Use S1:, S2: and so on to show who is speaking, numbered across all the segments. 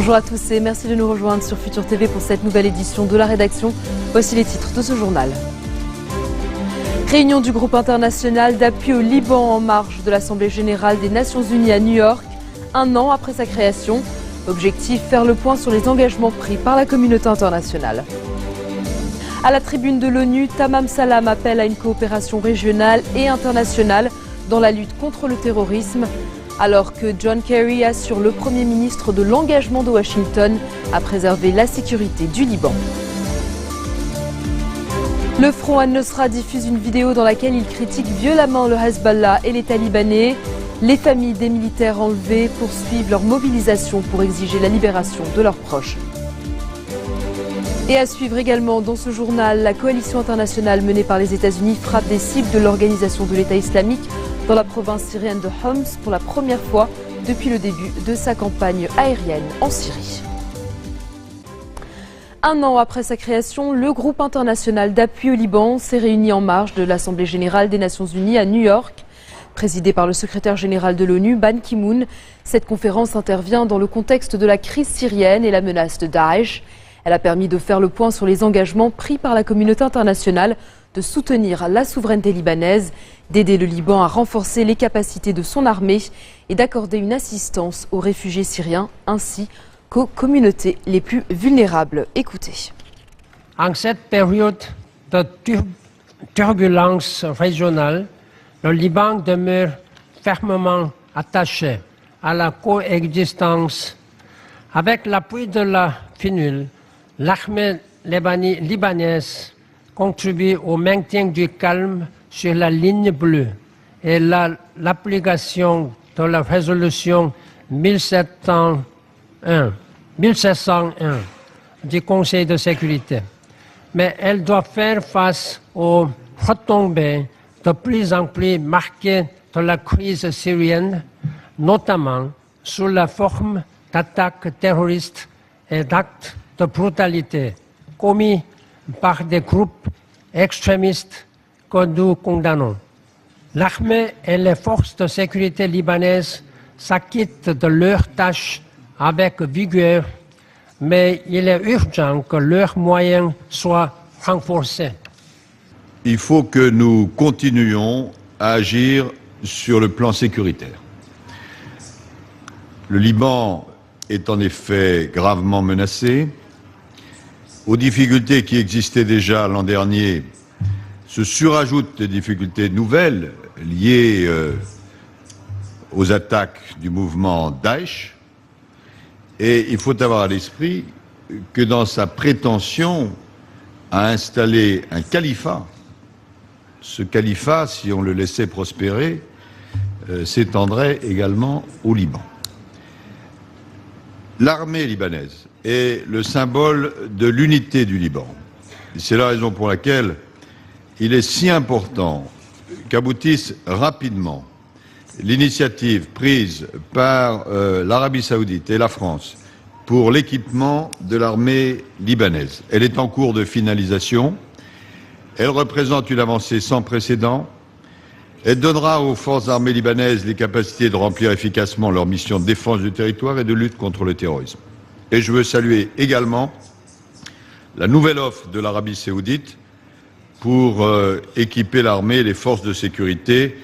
S1: Bonjour à tous et merci de nous rejoindre sur Futur TV pour cette nouvelle édition de la rédaction. Voici les titres de ce journal. Réunion du groupe international d'appui au Liban en marge de l'Assemblée générale des Nations unies à New York, un an après sa création. Objectif, faire le point sur les engagements pris par la communauté internationale. À la tribune de l'ONU, Tamam Salam appelle à une coopération régionale et internationale dans la lutte contre le terrorisme. Alors que John Kerry assure le Premier ministre de l'engagement de Washington à préserver la sécurité du Liban. Le Front Al-Nosra diffuse une vidéo dans laquelle il critique violemment le Hezbollah et les talibans. Les familles des militaires enlevés poursuivent leur mobilisation pour exiger la libération de leurs proches. Et à suivre également dans ce journal, la coalition internationale menée par les États-Unis frappe des cibles de l'organisation de l'État islamique dans la province syrienne de Homs pour la première fois depuis le début de sa campagne aérienne en Syrie. Un an après sa création, le groupe international d'appui au Liban s'est réuni en marge de l'Assemblée générale des Nations unies à New York. Présidée par le secrétaire général de l'ONU, Ban Ki-moon, cette conférence intervient dans le contexte de la crise syrienne et la menace de Daesh. Elle a permis de faire le point sur les engagements pris par la communauté internationale de soutenir la souveraineté libanaise, d'aider le Liban à renforcer les capacités de son armée et d'accorder une assistance aux réfugiés syriens ainsi qu'aux communautés les plus vulnérables. Écoutez.
S2: En cette période de turbulence régionale, le Liban demeure fermement attaché à la coexistence. Avec l'appui de la FINUL, l'armée libanaise contribue au maintien du calme sur la ligne bleue et l'application de la résolution 1701 du Conseil de sécurité. Mais elle doit faire face aux retombées de plus en plus marquées de la crise syrienne, notamment sous la forme d'attaques terroristes et d'actes de brutalité commis par des groupes extrémistes que nous condamnons. L'armée et les forces de sécurité libanaises s'acquittent de leurs tâches avec vigueur, mais il est urgent que leurs moyens soient renforcés.
S3: Il faut que nous continuions à agir sur le plan sécuritaire. Le Liban est en effet gravement menacé. Aux difficultés qui existaient déjà l'an dernier se surajoutent des difficultés nouvelles liées aux attaques du mouvement Daesh. Et il faut avoir à l'esprit que dans sa prétention à installer un califat, ce califat, si on le laissait prospérer, s'étendrait également au Liban. L'armée libanaise est le symbole de l'unité du Liban. C'est la raison pour laquelle il est si important qu'aboutisse rapidement l'initiative prise par l'Arabie saoudite et la France pour l'équipement de l'armée libanaise. Elle est en cours de finalisation. Elle représente une avancée sans précédent. Elle donnera aux forces armées libanaises les capacités de remplir efficacement leur mission de défense du territoire et de lutte contre le terrorisme. Et je veux saluer également la nouvelle offre de l'Arabie saoudite pour équiper l'armée et les forces de sécurité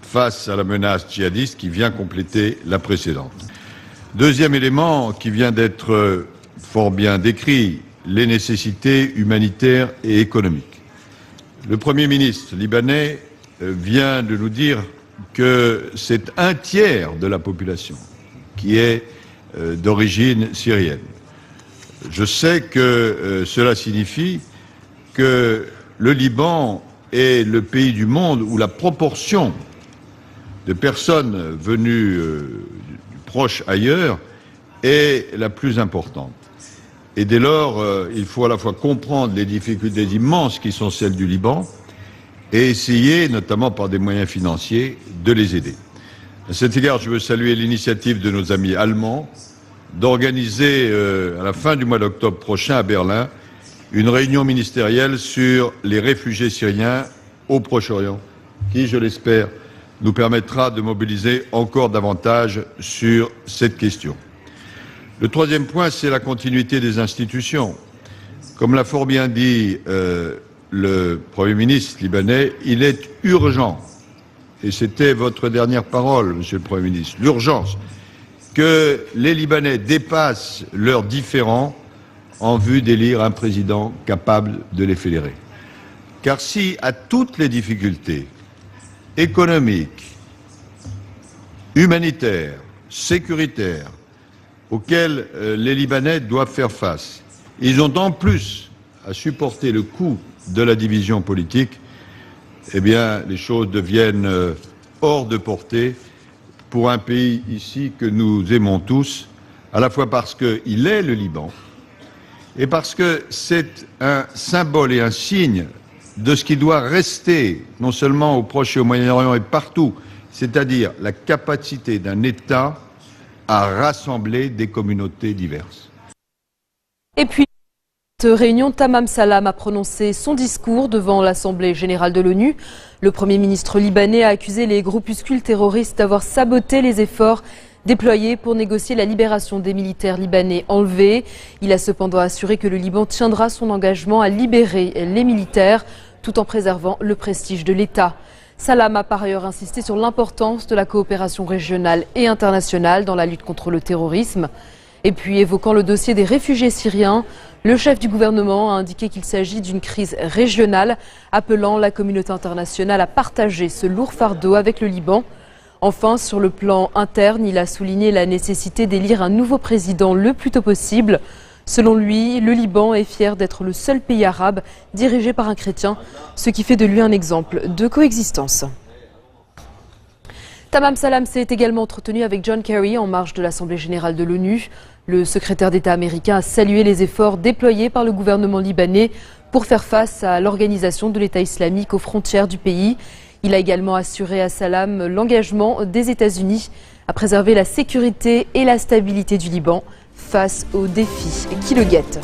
S3: face à la menace djihadiste qui vient compléter la précédente. Deuxième élément qui vient d'être fort bien décrit, les nécessités humanitaires et économiques. Le Premier ministre libanais vient de nous dire que c'est un tiers de la population qui est d'origine syrienne. Je sais que cela signifie que le Liban est le pays du monde où la proportion de personnes venues du proche ailleurs est la plus importante. Et dès lors, il faut à la fois comprendre les difficultés immenses qui sont celles du Liban et essayer, notamment par des moyens financiers, de les aider. À cet égard, je veux saluer l'initiative de nos amis allemands d'organiser à la fin du mois d'octobre prochain à Berlin une réunion ministérielle sur les réfugiés syriens au Proche-Orient, qui, je l'espère, nous permettra de mobiliser encore davantage sur cette question. Le troisième point, c'est la continuité des institutions. Comme l'a fort bien dit le Premier ministre libanais, il est urgent, et c'était votre dernière parole, Monsieur le Premier ministre, l'urgence, que les Libanais dépassent leurs différends en vue d'élire un président capable de les fédérer. Car si à toutes les difficultés économiques, humanitaires, sécuritaires, auxquelles les Libanais doivent faire face, ils ont en plus à supporter le coût de la division politique, eh bien, les choses deviennent hors de portée pour un pays ici que nous aimons tous, à la fois parce qu'il est le Liban et parce que c'est un symbole et un signe de ce qui doit rester, non seulement au Proche et au Moyen-Orient et partout, c'est-à-dire la capacité d'un État à rassembler des communautés diverses.
S1: Et puis, cette réunion, Tamam Salam a prononcé son discours devant l'Assemblée générale de l'ONU. Le Premier ministre libanais a accusé les groupuscules terroristes d'avoir saboté les efforts déployés pour négocier la libération des militaires libanais enlevés. Il a cependant assuré que le Liban tiendra son engagement à libérer les militaires tout en préservant le prestige de l'État. Salam a par ailleurs insisté sur l'importance de la coopération régionale et internationale dans la lutte contre le terrorisme. Et puis, évoquant le dossier des réfugiés syriens, le chef du gouvernement a indiqué qu'il s'agit d'une crise régionale, appelant la communauté internationale à partager ce lourd fardeau avec le Liban. Enfin, sur le plan interne, il a souligné la nécessité d'élire un nouveau président le plus tôt possible. Selon lui, le Liban est fier d'être le seul pays arabe dirigé par un chrétien, ce qui fait de lui un exemple de coexistence. Tamam Salam s'est également entretenu avec John Kerry en marge de l'Assemblée générale de l'ONU. Le secrétaire d'État américain a salué les efforts déployés par le gouvernement libanais pour faire face à l'organisation de l'État islamique aux frontières du pays. Il a également assuré à Salam l'engagement des États-Unis à préserver la sécurité et la stabilité du Liban face aux défis qui le guettent.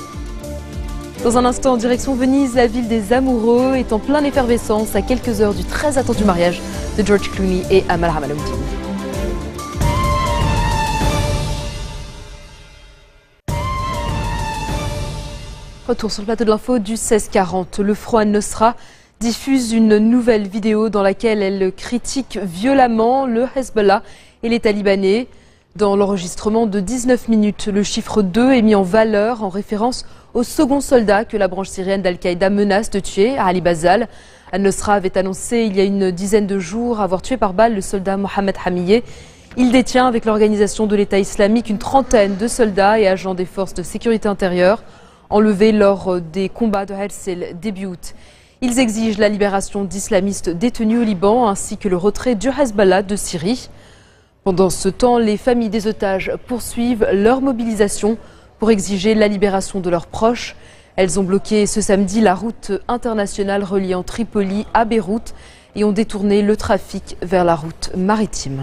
S1: Dans un instant, en direction Venise, la ville des amoureux est en pleine effervescence à quelques heures du très attendu mariage de George Clooney et Amal Hamaloudine. Retour sur le plateau de l'info du 1640. Le Front al-Nosra diffuse une nouvelle vidéo dans laquelle elle critique violemment le Hezbollah et l'État libanais. Dans l'enregistrement de 19 minutes, le chiffre 2 est mis en valeur en référence au second soldat que la branche syrienne d'Al-Qaïda menace de tuer, Ali Bazal. Al-Nosra avait annoncé il y a une dizaine de jours avoir tué par balle le soldat Mohamed Hamiyeh. Il détient avec l'organisation de l'État islamique une trentaine de soldats et agents des forces de sécurité intérieure enlevés lors des combats de Herzl début août. Ils exigent la libération d'islamistes détenus au Liban ainsi que le retrait du Hezbollah de Syrie. Pendant ce temps, les familles des otages poursuivent leur mobilisation pour exiger la libération de leurs proches. Elles ont bloqué ce samedi la route internationale reliant Tripoli à Beyrouth et ont détourné le trafic vers la route maritime.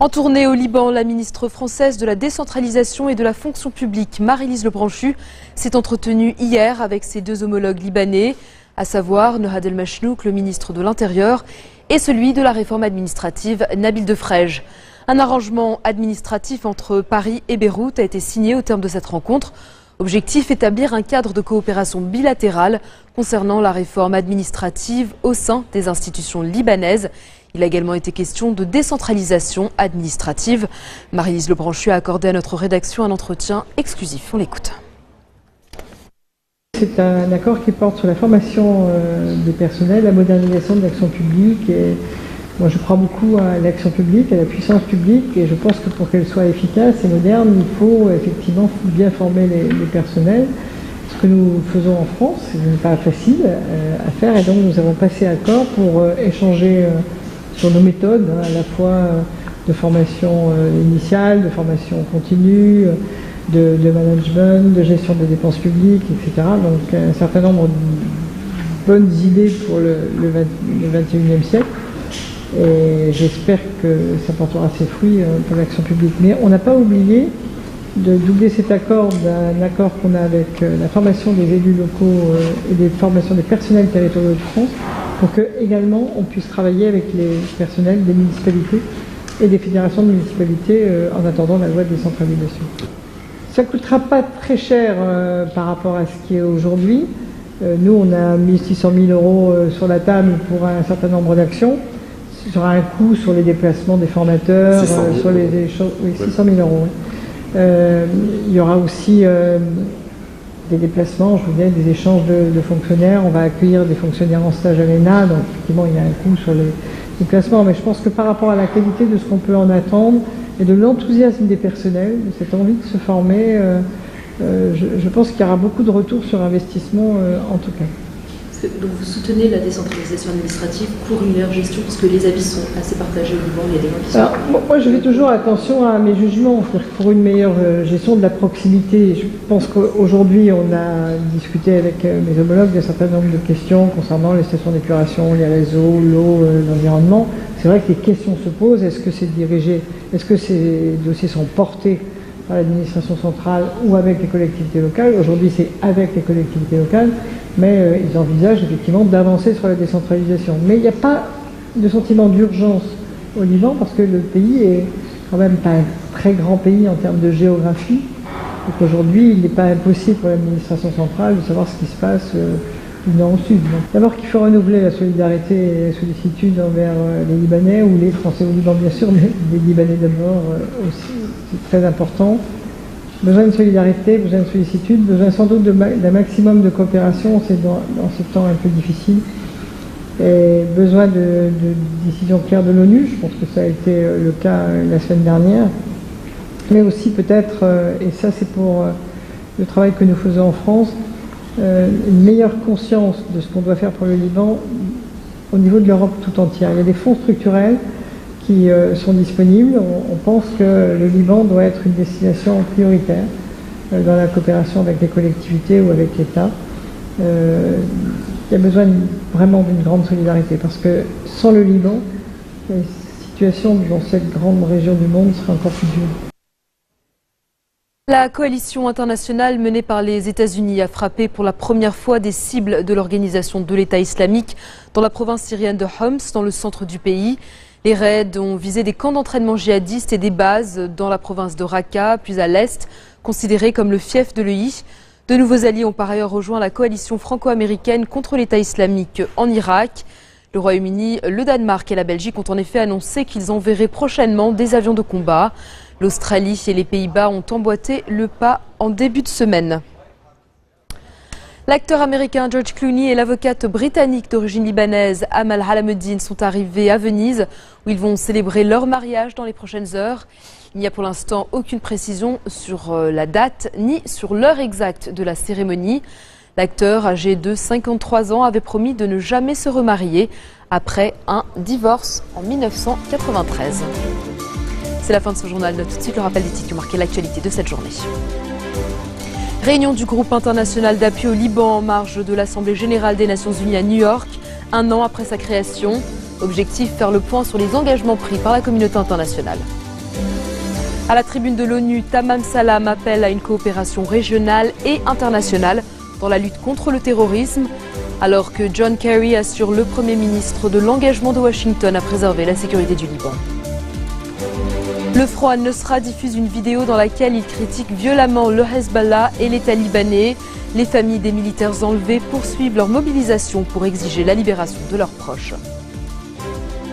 S1: En tournée au Liban, la ministre française de la décentralisation et de la fonction publique, Maryse Lebranchu, s'est entretenue hier avec ses deux homologues libanais, à savoir Nehad El Machnouk, le ministre de l'Intérieur, et celui de la réforme administrative, Nabil Defrege. Un arrangement administratif entre Paris et Beyrouth a été signé au terme de cette rencontre. Objectif, établir un cadre de coopération bilatérale concernant la réforme administrative au sein des institutions libanaises. Il a également été question de décentralisation administrative. Maryse Lebranchu a accordé à notre rédaction un entretien exclusif. On l'écoute.
S4: C'est un accord qui porte sur la formation des personnels, la modernisation de l'action publique. Et moi, je crois beaucoup à l'action publique, à la puissance publique, et je pense que pour qu'elle soit efficace et moderne, il faut effectivement bien former les personnels. Ce que nous faisons en France, ce n'est pas facile à faire, et donc nous avons passé accord pour échanger sur nos méthodes, à la fois de formation initiale, de formation continue, de management, de gestion des dépenses publiques, etc. Donc un certain nombre de bonnes idées pour le 21e siècle. Et j'espère que ça portera ses fruits pour l'action publique. Mais on n'a pas oublié de doubler cet accord d'un accord qu'on a avec la formation des élus locaux et des formations des personnels territoriaux de France, pour que également on puisse travailler avec les personnels des municipalités et des fédérations de municipalités en attendant la loi de décentralisation. Ça ne coûtera pas très cher par rapport à ce qui est aujourd'hui. Nous, on a mis 600 000 euros sur la table pour un certain nombre d'actions. Il y aura un coût sur les déplacements des formateurs, sur les choses. Oui, 600 000 euros. Oui. Il y aura aussi des déplacements, je vous disais, des échanges de fonctionnaires. On va accueillir des fonctionnaires en stage à l'ENA, donc effectivement, il y a un coût sur les déplacements. Mais je pense que par rapport à la qualité de ce qu'on peut en attendre et de l'enthousiasme des personnels, de cette envie de se former, je pense qu'il y aura beaucoup de retours sur investissement en tout cas.
S1: Donc vous soutenez la décentralisation administrative pour une meilleure gestion, parce que les avis sont assez partagés au Liban, il y a des gens qui sont...
S4: Alors, moi je fais toujours attention à mes jugements, c'est-à-dire pour une meilleure gestion de la proximité. Je pense qu'aujourd'hui on a discuté avec mes homologues d'un certain nombre de questions concernant les stations d'épuration, les réseaux, l'eau, l'environnement. C'est vrai que les questions se posent, est-ce que c'est dirigé, est-ce que ces dossiers sont portés par l'administration centrale ou avec les collectivités locales? Aujourd'hui c'est avec les collectivités locales. Mais ils envisagent effectivement d'avancer sur la décentralisation. Mais il n'y a pas de sentiment d'urgence au Liban parce que le pays est quand même pas un très grand pays en termes de géographie. Donc aujourd'hui, il n'est pas impossible pour l'administration centrale de savoir ce qui se passe du nord au sud. D'abord qu'il faut renouveler la solidarité et la sollicitude envers les Libanais ou les Français au Liban bien sûr, mais les Libanais d'abord aussi, c'est très important. Besoin de solidarité, besoin de sollicitude, besoin sans doute d'un maximum de coopération, c'est dans ce temps un peu difficile. Et besoin de décisions claires de l'ONU, je pense que ça a été le cas la semaine dernière. Mais aussi peut-être, et ça c'est pour le travail que nous faisons en France, une meilleure conscience de ce qu'on doit faire pour le Liban au niveau de l'Europe tout entière. Il y a des fonds structurels qui sont disponibles. On pense que le Liban doit être une destination prioritaire dans la coopération avec les collectivités ou avec l'État. Il y a besoin vraiment d'une grande solidarité parce que sans le Liban, la situation dans cette grande région du monde serait encore plus dure.
S1: La coalition internationale menée par les États-Unis a frappé pour la première fois des cibles de l'organisation de l'État islamique dans la province syrienne de Homs, dans le centre du pays. Les raids ont visé des camps d'entraînement djihadistes et des bases dans la province de Raqqa, puis à l'est, considérées comme le fief de l'EI. De nouveaux alliés ont par ailleurs rejoint la coalition franco-américaine contre l'État islamique en Irak. Le Royaume-Uni, le Danemark et la Belgique ont en effet annoncé qu'ils enverraient prochainement des avions de combat. L'Australie et les Pays-Bas ont emboîté le pas en début de semaine. L'acteur américain George Clooney et l'avocate britannique d'origine libanaise Amal Alameddine sont arrivés à Venise où ils vont célébrer leur mariage dans les prochaines heures. Il n'y a pour l'instant aucune précision sur la date ni sur l'heure exacte de la cérémonie. L'acteur, âgé de 53 ans, avait promis de ne jamais se remarier après un divorce en 1993. C'est la fin de ce journal. Tout de suite le rappel des titres qui ont marqué l'actualité de cette journée. Réunion du groupe international d'appui au Liban en marge de l'Assemblée générale des Nations unies à New York, un an après sa création. Objectif, faire le point sur les engagements pris par la communauté internationale. À la tribune de l'ONU, Tamam Salam appelle à une coopération régionale et internationale dans la lutte contre le terrorisme, alors que John Kerry assure le Premier ministre de l'engagement de Washington à préserver la sécurité du Liban. Le Front al-Nosra diffuse une vidéo dans laquelle il critique violemment le Hezbollah et l'État libanais. Les familles des militaires enlevés poursuivent leur mobilisation pour exiger la libération de leurs proches.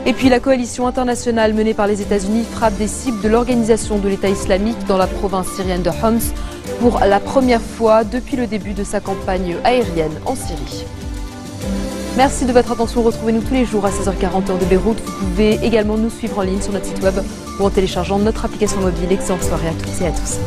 S1: Et puis la coalition internationale menée par les États-Unis frappe des cibles de l'organisation de l'État islamique dans la province syrienne de Homs pour la première fois depuis le début de sa campagne aérienne en Syrie. Merci de votre attention. Retrouvez-nous tous les jours à 16h40 heure de Beyrouth. Vous pouvez également nous suivre en ligne sur notre site web ou en téléchargeant notre application mobile. Excellente soirée à toutes et à tous.